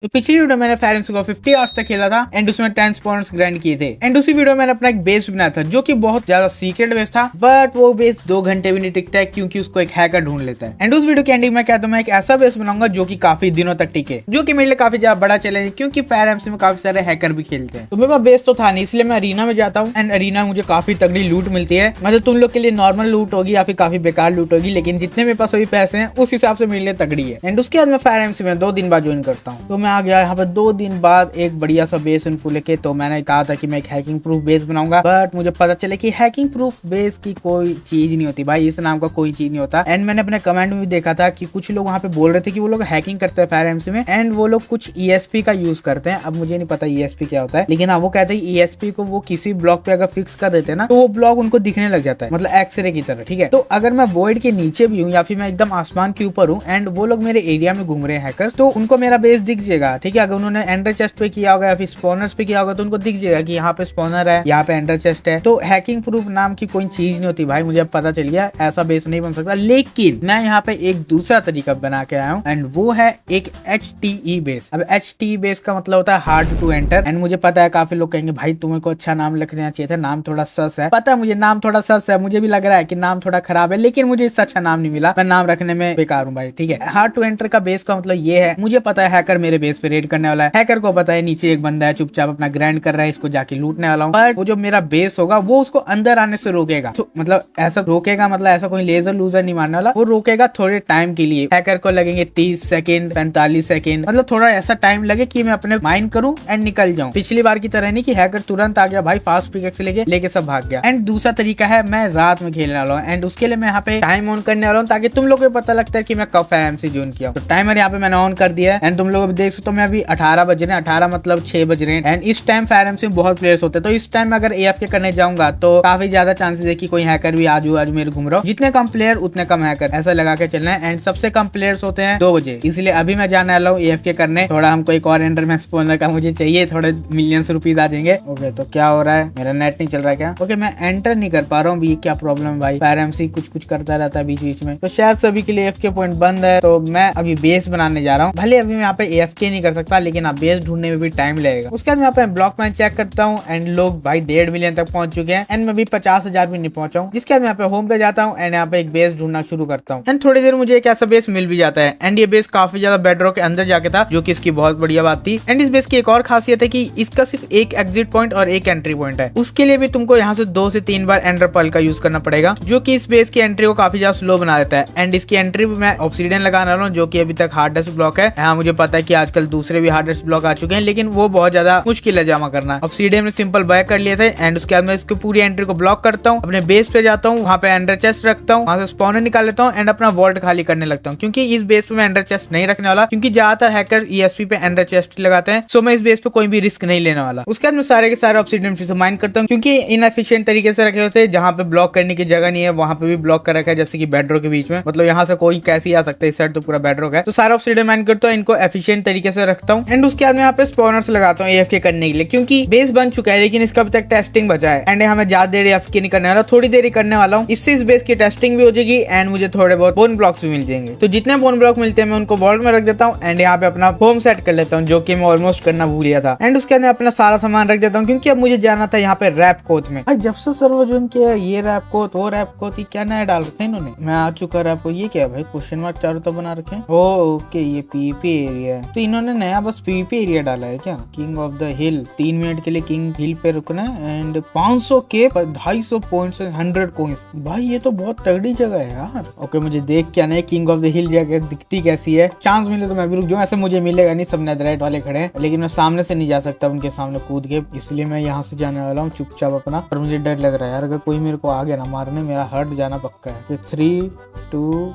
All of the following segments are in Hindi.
तो पिछली वीडियो मैंने फेरेंसी को 50 आवर्स तक खेला था एंड उसमें 10 स्पॉन्स ग्राइंड किए थे एंड उसी वीडियो में मैंने अपना एक बेस बनाया था जो कि बहुत ज्यादा सीक्रेट बेस था, बट वो बेस 2 घंटे भी नहीं टिकता है क्योंकि उसको एक हैकर ढूंढ लेता है। एंड उस वीडियो के एंडिंग में कहता हूं मैं एक ऐसा बेस बनाऊंगा जो कि काफी दिनों तक टिके, जो कि मेरे लिए काफी ज्यादा बड़ा चैलेंज क्योंकि फेरेंसी में काफी सारे हैकर भी खेलते हैं। तो मेरे पास बेस तो था नहीं, इसलिए मैं अरीना में जाता हूँ एंड अरीना में मुझे काफी तगड़ी लूट मिलती है। मतलब तुम लोग के लिए नॉर्मल लूट होगी या फिर काफी बेकार लूट होगी, लेकिन जितने मेरे पास अभी पैसे हैं उस हिसाब से मेरे लिए तगड़ी है। एंड उसके बाद मैं फेरेंसी में 2 दिन बाद ज्वाइन करता हूँ। तो मैं आ गया यहाँ पे 2 दिन बाद एक बढ़िया सा बेस इन्फो लेके। तो मैंने कहा था कि मैं एक हैकिंग प्रूफ बेस बनाऊंगा, बट मुझे पता चले कि हैकिंग प्रूफ बेस की कोई चीज नहीं होती भाई, इस नाम का कोई चीज नहीं होता। एंड मैंने अपने कमेंट में भी देखा था कि कुछ लोग वहाँ पे बोल रहे थे कि वो लोग हैकिंग करते हैं फेरेंसी में एंड वो लोग कुछ ESP का यूज करते हैं। अब मुझे नहीं पता ESP क्या होता है, लेकिन हाँ वो कहते हैं ESP को वो किसी ब्लॉक पे अगर फिक्स कर देते हैं ना तो वो ब्लॉक उनको दिखने लग जाता है, मतलब एक्सरे की तरह। ठीक है, तो अगर मैं वॉइड के नीचे भी हूँ या फिर मैं एकदम आसमान के ऊपर हूँ एंड वो लोग मेरे एरिया में घूम रहे हैं हैकर्स, तो उनको मेरा बेस दिख जाएगा। ठीक है, अगर उन्होंने एंडर चेस्ट पे किया होगा या फिर स्पॉनर्स पे किया होगा तो उनको दिख जाएगा कि यहाँ पे स्पॉनर है, यहाँ पे एंडर चेस्ट है। तो हैकिंग प्रूफ नाम की कोई चीज नहीं होती भाई, मुझे अब पता चल गया ऐसा बेस नहीं बन सकता। लेकिन मैं यहाँ पे एक दूसरा तरीका बना के आया हूँ एंड वो है एक HTE बेस। अब HTE बेस का मतलब होता है हार्ड टू एंटर। एंड मुझे पता है काफी लोग कहेंगे भाई तुम्हें को अच्छा नाम रखना चाहिए था, नाम थोड़ा सस है। पता है मुझे नाम थोड़ा सस है, मुझे भी लग रहा है कि नाम थोड़ा खराब है, लेकिन मुझे इससे अच्छा नाम नहीं मिला। मैं नाम रखने में बेकार हूँ भाई। ठीक है, हार्ड टू एंटर का बेस का मतलब ये है, मुझे पता है हैकर मेरे बेस पे रेड करने वाला है, हैकर को पता है नीचे एक बंदा है चुपचाप अपना ग्राइंड कर रहा है, इसको जाके लूटने वाला हूँ। बट वो जो मेरा बेस होगा वो उसको अंदर आने से रोकेगा। तो मतलब ऐसा रोकेगा, मतलब ऐसा कोई लेजर लूजर नहीं मारने वाला, वो रोकेगा थोड़े टाइम के लिए। हैकर को लगेंगे 30 सेकंड 45 सेकंड, मतलब थोड़ा ऐसा टाइम लगे कि मैं अपने माइंड करूं एंड निकल जाऊं। पिछली बार की तरह नहीं कि हैकर तुरंत आ गया भाई फास्ट पिकेक्स से लेके सब भाग गया। एंड दूसरा तरीका है मैं रात में खेलने वाला हूँ एंड उसके लिए मैं यहाँ पे टाइम ऑन करने वाला हूँ ताकि तुम लोग को पता लगता है कि मैं कब फेरेंसी ज्वाइन किया। तो टाइमर यहाँ पे मैंने ऑन कर दिया है एंड तुम लोग देख सकते हो मैं अभी 18 बज रहे हैं, 18 मतलब 6 बज रहे हैं एंड इस टाइम फेरेंसी में बहुत प्लेयर्स होते हैं। तो इस टाइम में अगर AFK करने जाऊंगा तो काफी ज्यादा चांसेस है कि कोई हैकर भी आज मेरे घूम रहा हो। जितने कम प्लेयर उतने कम हैकर, ऐसा लगा के चलना है। एंड सबसे कम प्लेयर्स होते हैं 2 बजे, इसलिए अभी मैं जाने वाला हूँ AFK करने। थोड़ा हमको एक और एंडर मैक्स स्पॉनर का मुझे चाहिए, थोड़े मिलियंस रुपीज आ जाएंगे। ओके, तो क्या हो रहा है, मेरा नेट नहीं चल रहा है क्या? ओके, मैं एंटर नहीं कर पा रहा हूँ, क्या प्रॉब्लम है भाई? फेरेंसी कुछ करता रहता है बीच बीच में, तो शायद सभी के लिए AFK पॉइंट बंद है। तो मैं अभी बेस बनाने जा रहा हूँ, भले अभी मैं यहाँ पे AFK नहीं कर सकता, लेकिन आप बेस ढूंढने में भी टाइम लगेगा। उसके बाद मैं यहाँ पे ब्लॉक में चेक करता हूँ एंड लोग भाई 1.5 मिलियन तक पहुंच चुके हैं एंड मैं भी 50,000 भी नहीं पहुंचा हूँ। जिसके बाद मैं यहाँ पे होम पे जाता हूँ एंड यहाँ पे एक बेस ढूंढना शुरू करता हूँ एंड थोड़ी देर मुझे एक ऐसा बेस मिल भी जाता है एंड ये बेस काफी ज्यादा बेडरॉक के अंदर जाके था, जो कि इसकी बहुत बढ़िया बात थी। एंड इस बेस की एक और खासियत है कि इसका सिर्फ एक एग्जिट पॉइंट और एक एंट्री पॉइंट है। उसके लिए भी तुमको यहाँ से 2 से 3 बार एंडर पर्ल का यूज करना पड़ेगा, जो कि इस बेस की एंट्री को काफी ज्यादा स्लो बना देता है। एंड इसकी एंट्री भी मैं ऑब्सीडियन लगाने वाला हूँ, जो कि अभी तक हार्डेस्ट ब्लॉक है। यहाँ मुझे पता है कि आजकल दूसरे भी हार्डेस्ट ब्लॉक आ चुके हैं, लेकिन वो बहुत ज्यादा मुश्किल है जमा करना। ऑब्सीडियन में सिंपल बाय कर लिए थे एंड उसके बाद मैं इसकी पूरी एंट्री को ब्लॉक करता हूँ, अपने बेस पे जाता हूँ, वहाँ पे एंडर चेस्ट रखता हूँ, वहाँ से स्पॉनर निकाल लेता हूँ एंड अपना वॉल्ट खाली करने लगता हूँ। क्योंकि इस बेस पे मैं एंडर चेस्ट नहीं रखने वाला, क्योंकि ज्यादातर हैकर ESP पे एंडर चेस्ट लगाते हैं, सो मैं इस बेस पे कोई भी रिस्क नहीं लेने वाला। उसके बाद मैं सारे के सारे ऑब्सीडियन फिर से माइन करता हूँ, क्योंकि इनएफिशिएंट तरीके से रखे होते हैं, जहाँ पे ब्लॉक करने की जगह नहीं है वहाँ पे भी ब्लॉक कर रखा है, जैसे कि बेडरॉक के बीच में। मतलब यहाँ से कोई कैसे आ सकता है, इस साइड तो पूरा बेडरॉक है। तो सारा ऑब्सीडियन माइन करता हूँ, इनको एफिशिएंट तरीके से रखता हूँ एंड उसके बाद मैं यहाँ पे स्पॉनर्स लगाता हूँ AFK करने के लिए, क्योंकि बेस बन चुका है लेकिन इसका अभी तक टेस्टिंग बचा है एंड हमें ज्यादा देर AFK नहीं करने वाला, थोड़ी देर ही करने वाला हूँ। इससे इस बेस की टेस्टिंग भी हो जाएगी एंड मुझे थोड़े बहुत बोन ब्लॉक्स भी मिल जाएंगे। तो जितने बोन ब्लॉक मिलते हैं मैं उनको वॉल्ट में रख देता हूँ एंड यहाँ पे अपना होम सेट कर लेता हूँ, जो कि मैं ऑलमोस्ट करना भूल गया था। एंड उसके अंदर अपना सारा सामान रख देता हूँ, क्योंकि अब मुझे जाना था यहाँ पे रैप कोथ में। जब से सर्वर ज्वाइन किया ये रैप कोथ वो रैप कोथ, क्या नया डाल रखे इन्होंने? मैं आ चुका रैप को, ये क्या है भाई? क्वेश्चन मार्क चारों तो बना रखे हैं। ओके, ये PvP एरिया है, तो इन्होंने नया बस PvP एरिया डाला है क्या? King of the hill, 3 minute के लिए किंग हिल पे रुकना एंड 500 के 250 पॉइंट्स 100 कॉइंस। भाई ये तो बहुत तगड़ी जगह है यार। ओके, मुझे देख क्या नहीं किंग ऑफ द हिल जगह दिखती कैसी है। चांस मिले तो मैं भी रुक जाऊं, ऐसे मुझे मिलेगा नहीं, सब नेदरराइट वाले खड़े हैं, लेकिन मैं सामने से नहीं जा सकता उनके सामने कूद के, इसलिए मैं यहाँ से जाने वाला हूँ चुपचाप अपना। पर मुझे डर लग रहा है यार, अगर कोई मेरे को आ गया ना मारने, मेरा हट जाना पक्का है। 3 2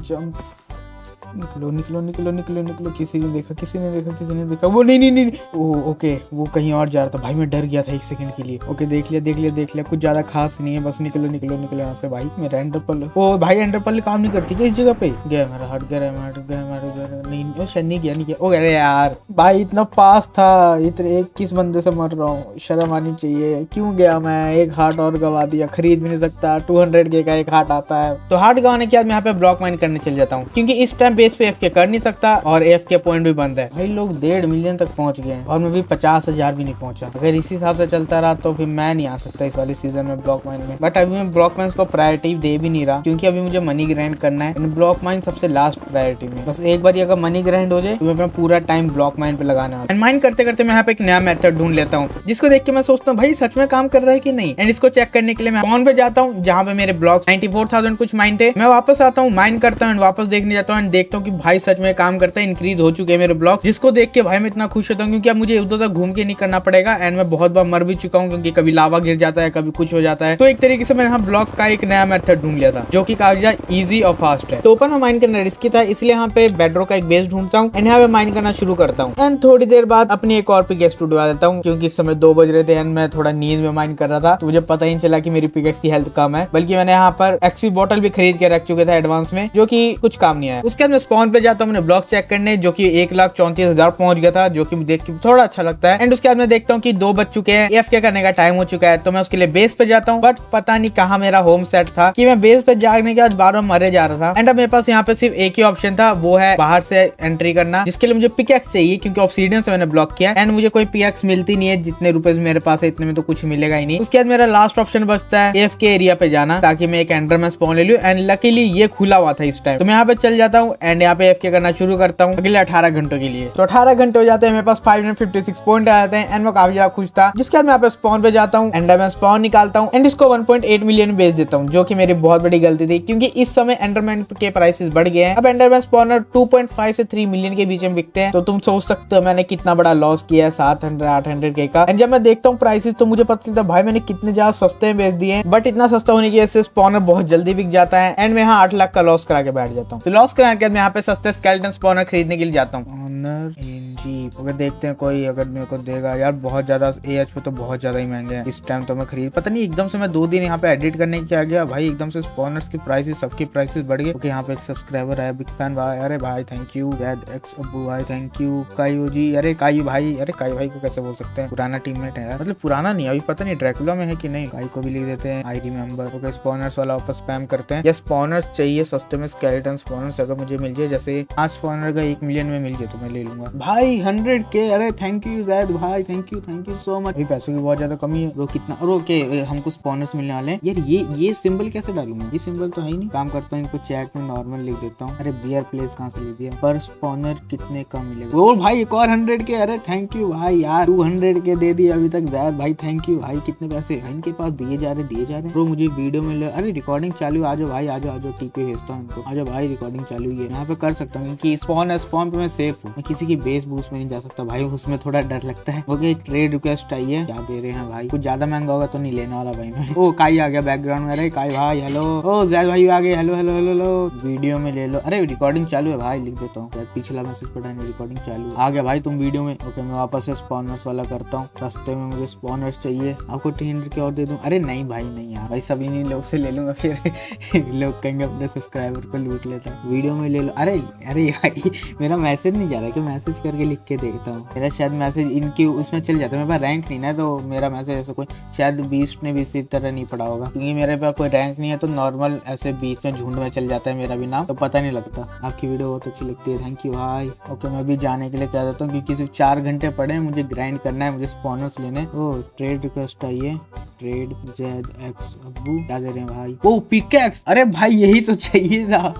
जंप, निकलो निकलो निकलो निकलो निकलो। किसी ने देखा, किसी ने देखा, किसी ने देखा? वो नहीं। ओके, वो कहीं और जा रहा था भाई, मैं डर गया था 1 सेकंड के लिए। ओके, देख लिया, कुछ ज्यादा खास नहीं है, बस निकलो यहाँ से भाई। मेरा एंडर पर्ल, ओ भाई एंडर पर्ल काम नहीं करती क्या इस जगह पे? गया मेरा, हट गया नहीं, शायद नहीं गया। ओ अरे यार भाई, इतना पास था, इतने 21 बंदे से मर रहा हूँ, शर्म आनी चाहिए। क्यों गया मैं? एक हार्ट और गवा दिया, खरीद भी नहीं सकता, 200 के का एक हार्ट आता है। तो हार्ट गवाने के बाद मैं यहाँ पे ब्लॉक माइन करने चल जाता हूँ, क्योंकि इस टाइम बेस पे AFK कर नहीं सकता और AFK पॉइंट भी बंद है। भाई लोग 1.5 मिलियन तक पहुंच गए और मैं भी 50,000 भी नहीं पहुंचा। अगर इसी हिसाब से चलता रहा तो फिर मैं नहीं आ सकता इस वाले सीजन में ब्लॉक माइन में। बट अभी मैं ब्लॉक माइंस को प्रायोरिटी दे भी नहीं रहा क्योंकि अभी मुझे मनी ग्राइंड करना है। ब्लॉक माइन सबसे लास्ट प्रायोरिटी में, बस एक बार अगर मनी ग्राइंड हो जाए तो मैं अपना पूरा टाइम ब्लॉक माइन पे लगाना है। एंड माइन करते करते मैं यहाँ पे एक नया मेथड ढूंढ लेता हूँ जिसको देख के मैं सोचता हूँ भाई सच में काम कर रहा है कि नहीं। एंड इसको चेक करने के लिए मैं फोन पे जाता हूँ जहाँ पे मेरे ब्लॉक्स 94,000 कुछ माइन थे। मैं वापस आता हूँ, माइन करता हूँ, वापस देखने जाता हूँ, देखता हूँ कि भाई सच में काम करता है, इंक्रीज हो चुके हैं मेरे ब्लॉक, जिसको देख के भाई मैं इतना खुश होता हूँ क्योंकि अब मुझे उधर तक घूम के नहीं करना पड़ेगा। एंड मैं बहुत बार मर भी चुका हूँ क्योंकि कभी लावा गिर जाता है, कभी कुछ हो जाता है। तो एक तरीके से मैंने यहाँ ब्लॉक का एक नया मेथड ढूंढ लिया था जो कि काफी ज्यादा ईजी और फास्ट है। तो ओपन में माइन करना रिस्की था, इसलिए यहाँ पे बेडरॉक का एक बेस ढूंढता हूँ एंड यहाँ पे माइन करना शुरू करता हूँ। एंड थोड़ी देर बाद अपनी एक और पिकेक्स उड़वा देता हूँ क्योंकि इस समय 2 बज रहे थे एंड मैं थोड़ा नींद में माइन कर रहा था, तो मुझे पता ही नहीं चला कि मेरी पिकेक्स की हेल्थ कम है। बल्कि मैंने यहाँ पर एक्सपी बॉटल भी खरीद के रख चुके थे एडवांस में, जो कि कुछ काम नहीं आया। उसके बाद मैं स्पॉन पे जाता हूँ ब्लॉक चेक करने, जो कि 1,34,000 पहुंच गया था, जो कि देख के थोड़ा अच्छा लगता है। एंड उसके बाद मैं देखता हूँ कि 2 बज चुके हैं, AFK करने का टाइम हो चुका है, तो मैं उसके लिए बेस पे जाता हूँ। बट पता नहीं कहाँ मेरा होम सेट था कि मैं बेस पे जाने के बाद बार बार मरे जा रहा था। एंड अब मेरे पास यहाँ पे सिर्फ एक ही ऑप्शन था, वो है बाहर से एंट्री करना, जिसके लिए मुझे पिकेक्स चाहिए क्योंकि ऑब्सीडियन से मैंने ब्लॉक किया एंड मुझे कोई पिकेक्स मिलती नहीं है। जितने रुपए मेरे पास है इतने में तो कुछ मिलेगा ही नहीं। उसके बाद मेरा लास्ट ऑप्शन बचता है AFK एरिया पे जाना, ताकि मैं एक एंडरमैन स्पॉन ले लूं। एंड लकीली ये खुला हुआ था इस टाइम, तो मैं यहाँ पे चल जाता हूँ एंड यहाँ पे AFK करना शुरू करता हूँ अगले 18 घंटों के लिए। तो 18 घंटे हो जाते हैं, मेरे पास 556 पॉइंट आ जाते हैं एंड मैं काफी ज्यादा खुश था। जिसके बाद मैं यहाँ पे स्पॉन पे जाता हूँ, एंडरमैन स्पॉन निकालता हूँ एंड इसको 1.8 मिलियन में बेच देता हूँ, जो कि मेरी बहुत बड़ी गलती थी क्योंकि इस समय एंडरमैन के प्राइसेस बढ़ गए हैं। अब एंडरमैन स्पॉनर 2.5 से 3 मिलियन के बीच में बिकते हैं, तो तुम सोच सकते हो मैंने कितना बड़ा लॉस किया है 700-800 के का। एंड जब मैं देखता हूँ प्राइसेस तो मुझे पता चलता है भाई मैंने कितने ज्यादा सस्ते में बेच दिए हैं। बट इतना सस्ता होने की वजह से स्पॉनर बहुत जल्दी बिक जाता है एंड मैं यहाँ 8 लाख का लॉस करा के बैठ जाता हूँ। तो लॉस कराने के बाद मैं यहाँ पे सस्ते स्केलेटन स्पॉनर खरीदने के लिए जाता हूँ। अगर देखते हैं कोई अगर मेरे को देगा यार, बहुत ज्यादा AH पे तो बहुत ज्यादा ही महंगे हैं इस टाइम। तो मैं खरीद पता नहीं एकदम से मैं 2 दिन यहाँ पे एडिट करने की आ गया भाई, एकदम से स्पॉनर्स की प्राइसेस सबकी प्राइसेस बढ़ गई। ओके यहाँ पे एक सब्सक्राइबर है, बिग फैन भाई, अरे भाई थैंक यू। ZX अब्बू भाई थैंक यू। कायू जी, अरे कायू भाई, अरे कायू भाई को कैसे बोल सकते हैं, पुराना टीममेट है यार, मतलब पुराना नहीं अभी पता नहीं ड्रैकुला में है कि नहीं। कायू को भी लिख देते हैं, आई रिमेंबर। ओके स्पॉनर्स वाला वापस स्पैम करते हैं। ये स्पॉनर्स चाहिए सस्ते में, स्केलेटन स्पॉनर्स अगर मुझे मिल जाए, जैसे 5 स्पॉनर का 1 मिलियन में मिल जाए तो मैं ले लूंगा भाई। 100K, अरे थैंक यू जैद भाई, थैंक यू सो मच। अभी पैसों की बहुत ज्यादा कमी है ब्रो, कितना। और ओके हमको स्पॉनर्स मिलने वाले हैं यार। ये सिंबल कैसे डालूंगा, ये सिंबल तो है ही नहीं। काम करता हूँ इनको चैट में नॉर्मल लिख देता हूँ। अरे बियर प्लेस कहाँ से लिख दिया, पर स्पॉनर कितने का मिलेगा। ओ भाई एक और 100K, अरे थैंक यू भाई यार, 200K दे दिया अभी तक जैद भाई, थैंक यू भाई। कितने पैसे इनके पास दिए जा रहे ब्रो, मुझे वीडियो में। अरे रिकॉर्डिंग चालू, आ जाओ भाई, आ जाओ टीपी भेजता हूँ इनको, आ जाओ भाई रिकॉर्डिंग चालू है। यहाँ पे कर सकता हूँ क्योंकि स्पॉन पे मैं सेफ हूँ, मैं किसी की बेस बूस्ट में नहीं जा सकता भाई, उसमें थोड़ा डर लगता है। ओके एक ट्रेड रिक्वेस्ट आई है, क्या दे रहे हैं भाई, कुछ ज्यादा महंगा होगा तो नहीं लेने वाला भाई मैं। ओ काई आ गया बैकग्राउंड में, अरे काई भाई हेलो। ओ जैद भाई आ गए, हेलो हेलो हेलो वीडियो में ले लो। अरे रिकॉर्डिंग चालू है भाई, लिख देता हूँ, पिछला मैसेज पढ़ा नहीं, रिकॉर्डिंग चालू आ गया भाई, तुम वीडियो में। ओके मैं वापस से स्पॉनर्स वाला करता हूँ, सस्ते में मुझे स्पॉनर्स चाहिए। आपको 300K और दे दूं। अरे नहीं भाई नहीं यार भाई, सभी नहीं लोग से ले लूंगा फिर लोग कहेंगे अपने सब्सक्राइबर को लूट लेता हूँ, वीडियो में ले लो। अरे अरे भाई मेरा मैसेज नहीं जा रहा, कि मैसेज करके लिख के देखता हूँ, मेरा शायद मैसेज इनकी उसमें चल जाता है। मेरे पास रैंक नहीं ना, तो मेरा मैसेज ऐसा कोई शायद 20 ने भी इसी तरह नहीं पढ़ा होगा, क्योंकि मेरे पास कोई रैंक नहीं है, तो नॉर्मल ऐसे बीच में झुंड में चल जाता है मेरा भी नाम, तो पता नहीं लगता। आपकी वीडियो बहुत अच्छी लगती है, थैंक यू भाई। ओके मैं भी जाने के लिए कह देता हूँ क्योंकि सिर्फ 4 घंटे पड़े, मुझे ग्राइंड करना है, मुझे स्पॉनर्स लेने। ओ ट्रेड रिक्वेस्ट आई है, ट्रेड ZX अब्बू, क्या दे रहे हैं भाई। ओ पिकेक्स, अरे भाई यही तो चाहिए था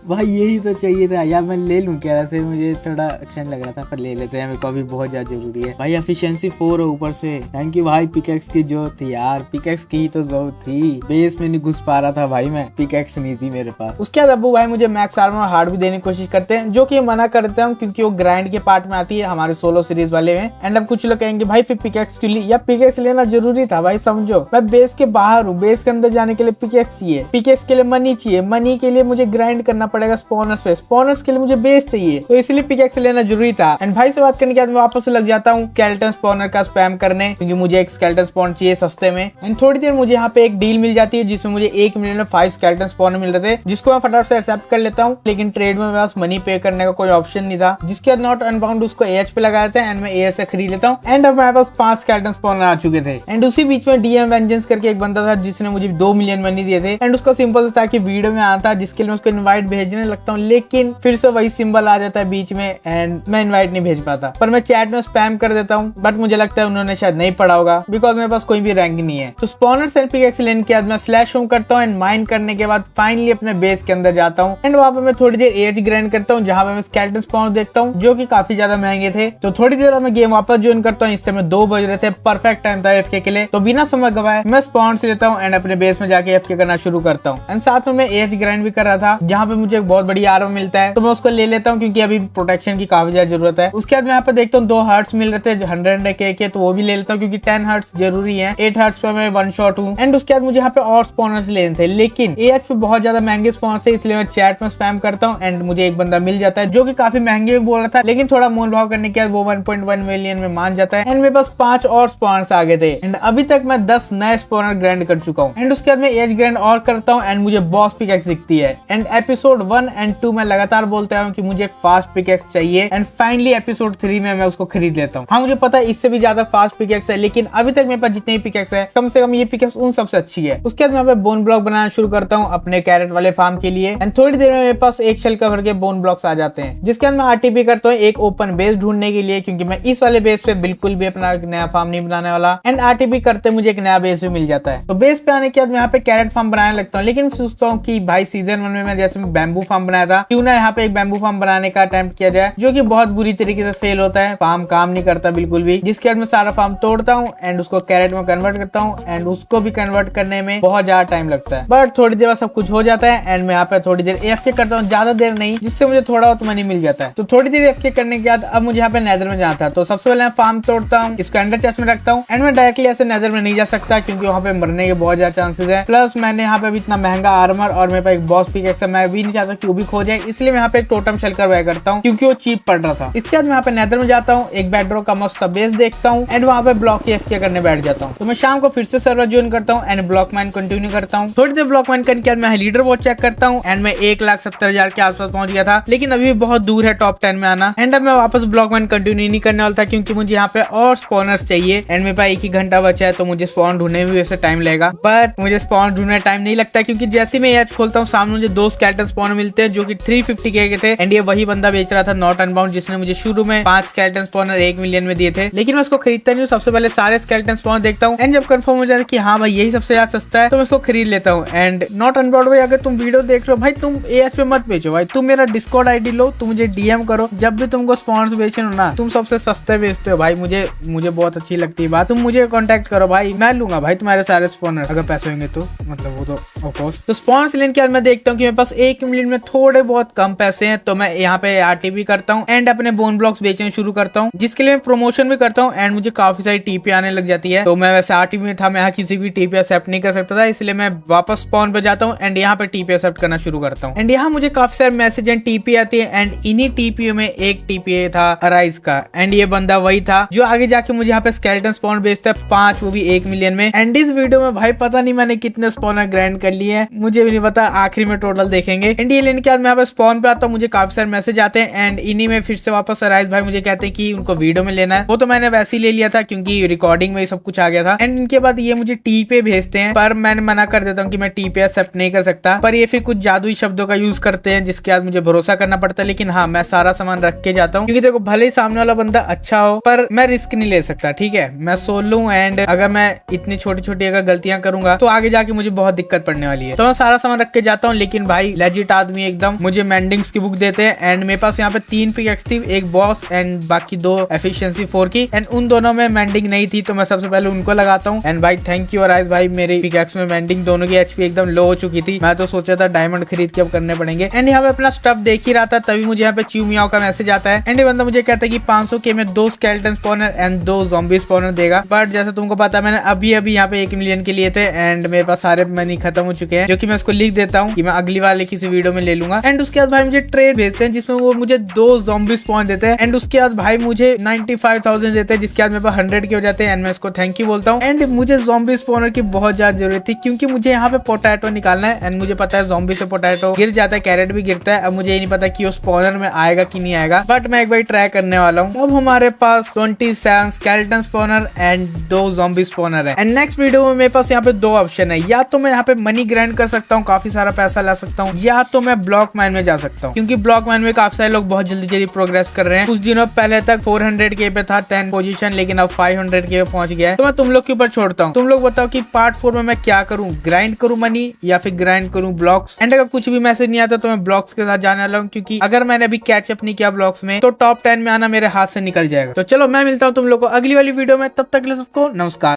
भाई, यही तो चाहिए था यार। मैं ले लूं क्या, ऐसे मुझे थोड़ा अच्छा नहीं लग रहा था, पर ले लेते हैं, मेरे को अभी बहुत ज्यादा जरूरी है भाई। एफिशिएंसी 4 है ऊपर से, थैंक यू भाई। पिकेक्स की जो थी यार, पिकेक्स की ही तो जरूरत थी, बेस में नहीं घुस पा रहा था भाई मैं, पिकेक्स नहीं थी मेरे पास। उसके बाद अब्बू भाई मुझे मैक्स आर्मर और हार्ड भी देने की कोशिश करते हैं, जो कि मना करते हैं क्योंकि वो ग्राइंड के पार्ट में आती है हमारे सोलो सीरीज वाले में। एंड अब कुछ लोग कहेंगे भाई फिर पिकेक्स क्यों ली, या पिकेक्स लेना जरूरी था भाई, समझो मैं बेस के बाहर हूँ, बेस के अंदर जाने के लिए पिकेक्स चाहिए, पिकेक्स के लिए मनी चाहिए, मनी के लिए मुझे ग्राइंड करना पड़ेगा स्पॉनर्स पे, स्पॉनर्स के लिए मुझे बेस चाहिए, तो इसलिए पिकेक्स लेना जरूरी था। एंड भाई से बात करने के बाद मैं वापस से लग जाता हूँ स्केलेटन स्पॉनर का स्पैम करने, क्योंकि मुझे एक स्केलेटन स्पॉन चाहिए सस्ते में। एंड थोड़ी देर मुझे यहाँ पे एक डील मिल जाती है जिसमें मुझे 1 मिनट में 5 स्केलेटन स्पॉनर मिल रहे थे, जिसको मैं फटाफट से एक्सेप्ट कर लेता हूँ। लेकिन ट्रेड में मेरे पास मनी पे करने का कोई ऑप्शन नहीं था, जिसके बाद नॉट अनबाउंड उसको AH पे लगा देते हैं एंड मैं AH से खरीद लेता हूँ। एंड अब मेरे पास 5 स्केलेटन स्पॉनर आ चुके थे। एंड उसी बीच में DM DM वेंजेंस करके एक बंदा था जिसने मुझे 2 मिलियन मनी दिए थे एंड उसका सिंपल था कि वीडियो में आता जिसके लिए मैं उसको इनवाइट भेजने लगता हूँ, लेकिन फिर से वही सिंबल आ जाता है बीच में एंड मैं इनवाइट नहीं भेज पाता। पर मैं चैट में स्पैम कर देता हूँ, बट मुझे लगता है उन्होंने शायद नहीं पढ़ा होगा बिकॉज मेरे पास कोई भी रैंक नहीं है। तो स्पॉनर्स एंड पिकैक्स लेने के बाद मैं स्लैश होम करता हूँ एंड माइन करने के बाद फाइनली अपने बेस के अंदर जाता हूँ एंड वहाँ पे मैं थोड़ी देर एज ग्राइंड करता हूँ जहाँ पे मैं स्केलेटन स्पॉन देखता हूँ जो कि काफी ज्यादा महंगे थे। तो थोड़ी देर बाद मैं गेम वापस ज्वाइन करता हूँ। इस समय 2 बज रहे थे, परफेक्ट टाइम था एफके के लिए। तो बिना समय गवाए मैं स्पॉन्स लेता हूँ एंड अपने बेस में जाके एफके करना शुरू करता हूँ एंड साथ में मैं एज ग्राइंड भी कर रहा था जहाँ पे मुझे बहुत बड़ी आर्मर मिलता है तो मैं उसको ले लेता हूँ क्योंकि अभी प्रोटेक्शन की काफी ज्यादा जरूरत है। उसके बाद मैं यहाँ पे देखता हूँ 2 हर्ट्स मिल रहे थे 100 के तो वो भी ले लेता हूँ क्योंकि 10 हर्ट्स जरूरी है। 8 हर्ट्स पे मैं 1 शॉट हूँ एंड उसके बाद मुझे यहाँ पे और स्पॉनर्स लेने थे, लेकिन एएच पे बहुत ज्यादा महंगे स्पॉनर्स थे इसलिए मैं चैट में स्पैम करता हूँ एंड मुझे एक बंदा मिल जाता है जो कि काफी महंगे में बोल रहा था, लेकिन थोड़ा मोल भाव करने के बाद वो 1.1 मिलियन में मान जाता है एंड मेरे पास 5 और स्पॉनर्स आ गए थे एंड अभी तक मैं 10 नए स्पॉनर ग्राइंड कर चुका हूँ एंड उसके बाद मैं एज ग्राइंड और करता हूँ एंड मुझे बॉस पिकैक्स दिखती है एंड एपिसोड 1 एंड 2 में लगातार बोलता हूँ कि मुझे एक फास्ट पिकैक्स चाहिए एंड फाइनली एपिसोड 3 में मैं उसको खरीद लेता हूँ। हाँ मुझे पता है इससे भी ज्यादा फास्ट पिकैक्स है, लेकिन अभी तक मेरे पास जितने भी पिकैक्स है कम से कम ये पिकैक्स उन सबसे अच्छी है। उसके बाद मैं यहाँ पे बोन ब्लॉक बनाना शुरू करता हूँ अपने कैरेट वाले फार्म के लिए एंड थोड़ी देर में मेरे पास एक शेल कवर के बोन ब्लॉक्स आ जाते हैं जिसके बाद मैं आरटीपी करता हूँ एक ओपन बेस ढूंढने के लिए क्योंकि मैं इस वाले बेस पे बिल्कुल भी अपना नया फार्म नहीं बनाने वाला एंड आरटीपी करते मुझे एक नया बेस भी मिल जाता है। तो बेस पे आने के बाद मैं यहाँ पे कैरेट फार्म बनाने लगता हूँ, लेकिन सोचता हूँ कि भाई सीजन 1 में मैं जैसे बैम्बू फार्म बनाया था क्यों ना यहाँ पे एक बैम्बू फार्म बनाने का अटेम्प्ट किया जाए, जो कि बहुत बुरी तरीके से फेल होता है, फार्म काम नहीं करता बिल्कुल भी। जिसके बाद मैं सारा फार्म तोड़ता हूँ एंड उसको कैरेट में कन्वर्ट करता हूँ एंड उसको भी कन्वर्ट करने में बहुत ज्यादा टाइम लगता है, बट थोड़ी देर बाद सब कुछ हो जाता है एंड मैं यहाँ पे थोड़ी देर एफके करता हूँ, ज्यादा देर नहीं, जिससे मुझे थोड़ा बहुत मनी मिल जाता है। तो थोड़ी देर एफके करने के बाद अब मुझे यहाँ पे नेदर में जाना था। तो सबसे पहले मैं फार्म तोड़ता हूँ, इसको अंडर चेस्ट में रखता हूँ एंड मैं डायरेक्टली ऐसे नेदर में नहीं जा सकता क्योंकि वहाँ पे मरने के बहुत ज्यादा चांसेस है। प्लस मैंने यहाँ पे भी इतना महंगा आर्मर और मेरे पास एक बॉस पिकैक्स है, मैं भी नहीं चाहता कि वो भी खो जाए, इसलिए मैं यहाँ पे एक टोटम शेल करवाया करता हूँ क्योंकि वो चीप पड़ रहा था। इसके बाद मैं यहाँ पे नेदर में जाता हूँ, एक बेडरॉक का मस्त बेस देखता हूँ एंड वहाँ पे ब्लॉक की एफके करने बैठ जाता हूँ। तो मैं शाम को फिर से सर्वर ज्वाइन करता हूँ एंड ब्लॉक माइन कंटिन्यू करता हूँ। थोड़ी देर ब्लॉक माइन करने के बाद मैं लीडर बोर्ड चेक करता हूँ एंड मैं 1,70,000 के आसपास पहुंच गया था, लेकिन अभी भी बहुत दूर है टॉप 10 में आना। एंड अब मैं वापस ब्लॉक माइन कंटिन्यू नहीं करने वाला था क्योंकि मुझे यहाँ पे और स्पॉनर्स चाहिए एंड मेरे पास 1 ही घंटा बचा है, तो मुझे स्पॉन ढूंढने में भी वैसे टाइम लगेगा, बट मुझे स्पॉन ढूंढने टाइम नहीं लगता क्योंकि जैसे मैं एच खोलता हूँ सामने मुझे 2 स्केलेटन स्पॉन मिलते हैं जो कि 350 के थे एंड ये वही बंदा बेच रहा था नॉट अनबाउंड जिसने मुझे शुरू में 5 स्केलेटन स्पॉनर 1 मिलियन में दिए थे, लेकिन मैं उसको खरीदता नहीं हूँ। सबसे पहले सारे स्केलेटन स्पॉनर देखता हूँ एंड जब कंफर्म हो जाता है कि हाँ भाई यही सबसे ज्यादा सस्ता है तो मैं उसको खरीद लेता हूँ। एंड नॉट अनबाउंड भाई अगर तुम वीडियो देख रहे हो भाई तुम एएच पे मत बेचो भाई, तुम मेरा डिस्कॉर्ड आईडी लो, तुम मुझे डीएम करो, जब भी तुमको स्पॉन्स बेचना हो ना तुम सबसे सस्ते बेचते हो भाई, मुझे बहुत अच्छी लगती है बात, तुम मुझे कांटेक्ट करो भाई, मैं लूंगा भाई तुम्हारे सारे स्पॉनर अगर पैसे होंगे तो, मतलब वो तो ऑफ कोर्स। तो स्पॉन्स लेने के बाद मैं देखता हूँ कि मेरे पास 1 मिलियन में थोड़े बहुत कम पैसे हैं, तो मैं यहाँ पे आरटीपी करता हूँ एंड अपने बोन ब्लॉक्स बेचने शुरू करता हूँ, जिसके लिए मैं प्रमोशन भी करता हूँ एंड मुझे काफी सारी टीपी आने लग जाती है। तो मैं वैसे आरटीपी में था, मैं यहाँ किसी भी टीपी एक्सेप्ट नहीं कर सकता था, इसलिए मैं वापस स्पॉन पे जाता हूँ एंड यहाँ पे टीपी एक्सेप्ट करना शुरू करता हूँ एंड यहाँ मुझे काफी सारे मैसेज एंड टीपी आती है एंड इन्हीं टीपी में एक टीपी था अराइज का एंड ये बंदा वही था जो आगे जाके मुझे यहाँ पे स्केलेटन स्पॉन बेचता है 5, वो भी 1 मिलियन में। एंड इस वीडियो में भाई पता नहीं मैंने कितने स्पॉनर ग्राइंड कर लिए हैं, मुझे भी नहीं पता, आखिरी में टोटल देखेंगे। एंड ये लेने के बाद मैं यहाँ पे स्पॉन पे आता हूँ, मुझे काफी सारे मैसेज आते हैं एंड इन्हीं में फिर से वापस अराइज भाई मुझे कहते हैं कि उनको वीडियो में लेना है, वो तो मैंने वैसे ही ले लिया था क्योंकि रिकॉर्डिंग में सब कुछ आ गया था। एंड इनके बाद ये मुझे टी पे भेजते हैं, पर मैंने मना कर देता हूँ कि मैं टी पे एक्सेप्ट नहीं कर सकता, पर ये फिर कुछ जादुई शब्दों का यूज करते हैं जिसके बाद मुझे भरोसा करना पड़ता है। लेकिन हाँ मैं सारा सामान रख के जाता हूँ क्योंकि देखो भले ही सामने वाला बंदा अच्छा हो पर मैं रिस्क नहीं ले सकता, ठीक है, मैं सोलो हूँ एंड अगर मैं इतनी छोटी छोटी अगर गलतियां करूंगा तो आगे जाके मुझे बहुत दिक्कत पड़ने वाली है। तो मैं सारा सामान रख के जाता हूँ, लेकिन भाई लेजिट आदमी एकदम मुझे मेंडिंग्स की बुक देते हैं एंड मेरे पास यहाँ पे 3 पिकैक्स थी, एक बॉस एंड बाकी 2 एफिशिएंसी 4 की एंड उन दोनों में मेंडिंग नहीं थी, तो मैं सबसे पहले उनको लगाता हूँ। एंड भाई थैंक यू अराइज भाई, मेरे पिकैक्स में मेंडिंग दोनों की एचपी एकदम लो हो चुकी थी, मैं तो सोचा था डायमंड खरीद के अब करने पड़ेंगे। एंड यहाँ पे अपना स्टफ देख ही रहा था तभी मुझे यहाँ पे च्यू मियाओ का मैसेज आता है एंड ये बंदा मुझे कहता है कि 500 के में 2 skeleton spawner and 2 zombie spawner देगा, बट जैसे तुमको पता मैंने अभी यहाँ पे 1 मिलियन के लिए थे एंड मेरे पास सारे मनी खत्म हो चुके हैं, जो कि मैं उसको लिख देता हूँ कि मैं अगली वाले किसी वीडियो में ले लूंगा। एंड उसके बाद भाई मुझे ट्रेड भेजते हैं जिसमें वो मुझे 2 ज़ॉम्बी स्पॉन देते हैं एंड उसके बाद भाई मुझे 95,000 देते हैं, जिसके बाद मेरे पास 100 के हो जाते हैं एंड मैं इसको थैंक यू बोलता हूँ। एंड मुझे ज़ॉम्बी स्पॉनर की बहुत ज्यादा जरूरत थी क्योंकि मुझे यहाँ पे पोटैटो निकालना है एंड मुझे पता है ज़ॉम्बी से पोटैटो गिर जाता है, कैरेट भी गिरता है। अब मुझे ये नहीं पता कि वो स्पॉनर में आएगा कि नहीं आएगा, बट मैं एक बार ट्राई करने वाला हूँ। अब हमारे पास 27 skeleton spawner and 2 zombie spawner रहा है। एंड नेक्स्ट वीडियो में मेरे पास यहाँ पे दो ऑप्शन है, या तो मैं यहाँ पे मनी ग्राइंड कर सकता हूँ, काफी सारा पैसा ला सकता हूँ, या तो मैं ब्लॉक माइन में जा सकता हूँ, क्योंकि ब्लॉक माइन में काफी सारे लोग बहुत जल्दी प्रोग्रेस कर रहे हैं। कुछ दिनों पहले तक 400K पे था 10 पोजीशन, लेकिन अब 500K पे पहुंच गया है। तो मैं तुम लोग के ऊपर छोड़ता हूँ, तुम लोग बताओ कि पार्ट 4 में मैं क्या करूँ, ग्राइंड करूँ मनी या फिर ग्राइंड करूँ ब्लॉक्स। एंड अगर कुछ भी मैसेज नहीं आता तो मैं ब्लॉक्स के साथ जाने वाला हूँ, क्योंकि अगर मैंने अभी कैचअप नहीं किया ब्लॉक्स में तो टॉप 10 में आना मेरे हाथ से निकल जाएगा। तो चलो मैं मिलता हूँ तुम लोग को अगली वाली वीडियो में, तब तक के लिए सबको नमस्कार।